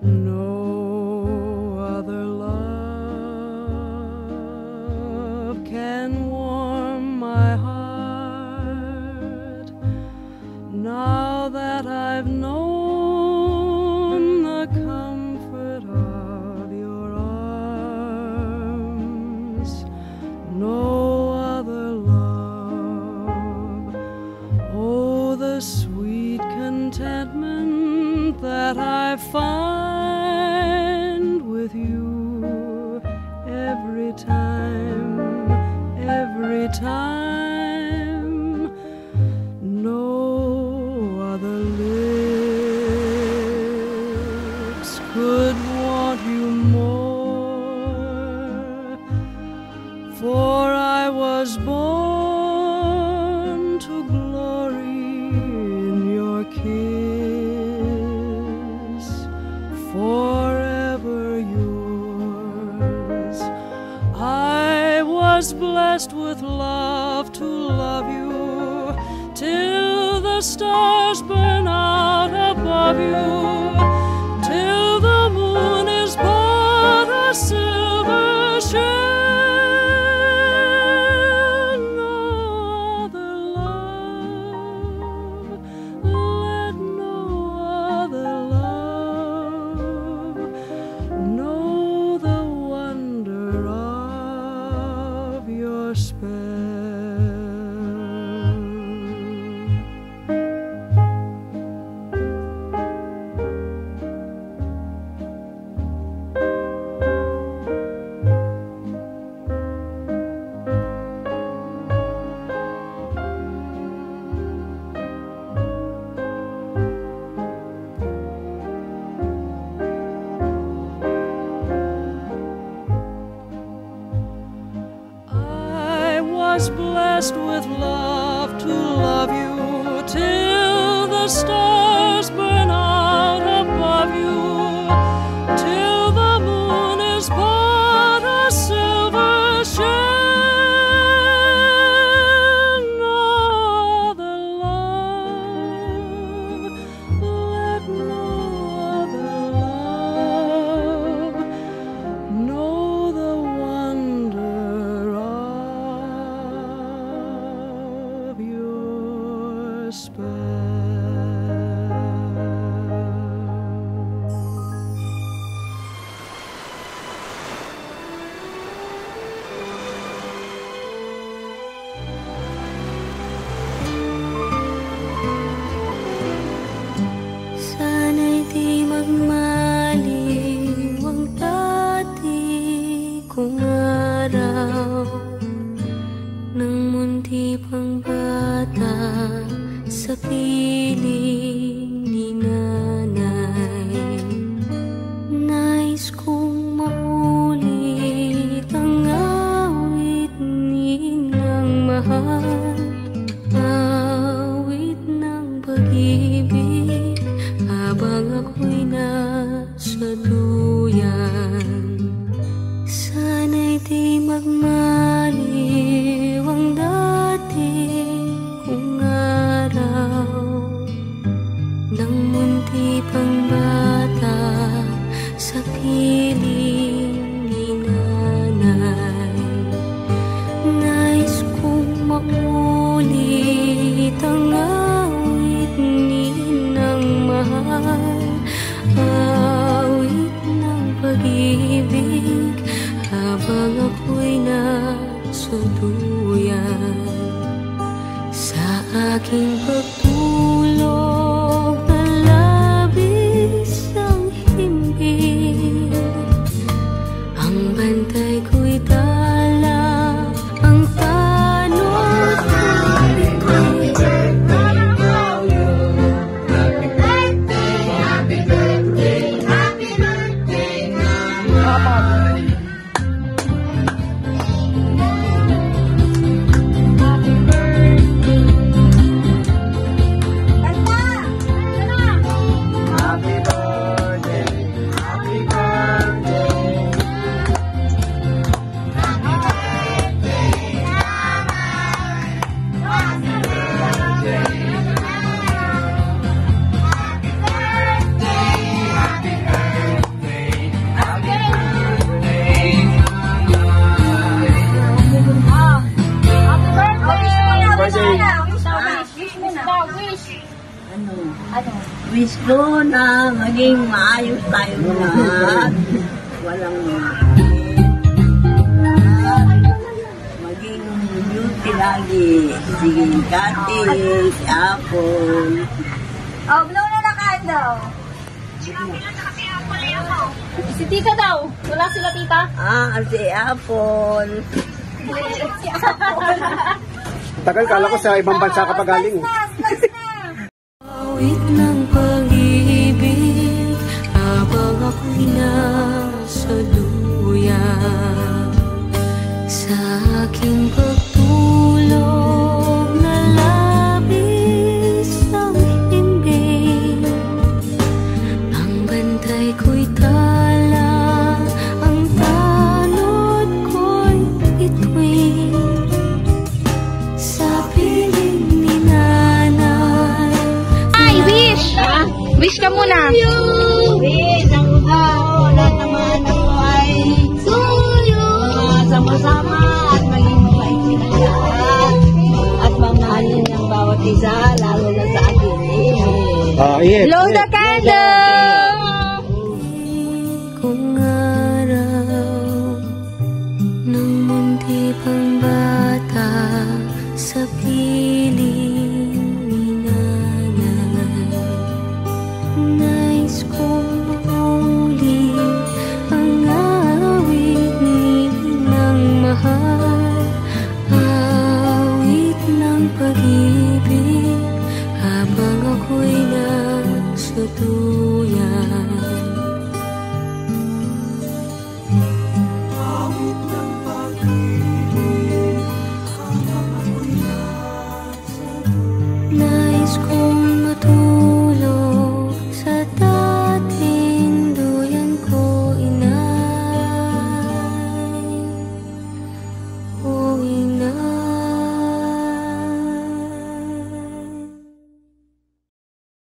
No other love can warm my heart now that I've known the comfort of your arms. No other love. Oh, the sweet contentment that I find with you every time, every time. No other lips could want you more, for I was born to glory in your kiss, forever yours. I was blessed with love to love you till the stars burn out above you, till the moon is but a silver shell. Was blessed with love to love you till the stars burn out above you, till the moon is but a silver shell. No other love, let no other love know the wonder of your spell. Sana'y di magmaliw ang dati kong araw nang munti pang bata sa piling ni nanay. Nais kong maulit ang awit ni ng mahal, awit ng pag-ibig habang ako'y nasa duyan. Sana'y di magmaliw ang dati kong araw nang munti pang bata sa piling ni nanay. Nais kong maulit ang awit ni ng mahal, awit ng pag-ibig habang ako'y nasa duyan. Sa aking pagtulog na labis ang himbing, ang bantay ko'y dala ang tanod ng bituin. Happy birthday, happy birthday, happy birthday, Mama. Happy birthday. ko na maging maayos tayong lahat. Walang maging beauty lagi. Sige, Kati, si Apple. Oh, blow na kain daw. Si tita daw. Wala sila tita? Si Apple. Si Apple. Tagal, kala ko sa ibang bansa ka pa galing. Awit ng pag-ibig habang ako'y nasa duyan sa aking pagtulog na labis ang himbing. Ang bantay ko'y tala, ang tanod ko'y bituin sa piling ni nanay. Ay, wish! Wish ka muna. Wish, ang lahat naman ako ay sama-sama at maging mabait sila lahat. At mamahalin ng bawat isa, lalo na sa akin. Blow the candle! Kung araw ng munti pang bata sa piling ni nanay, nais kong mauli ang awit ni ng mahal, awit ng pag-ibig habang ako'y nasa duyan.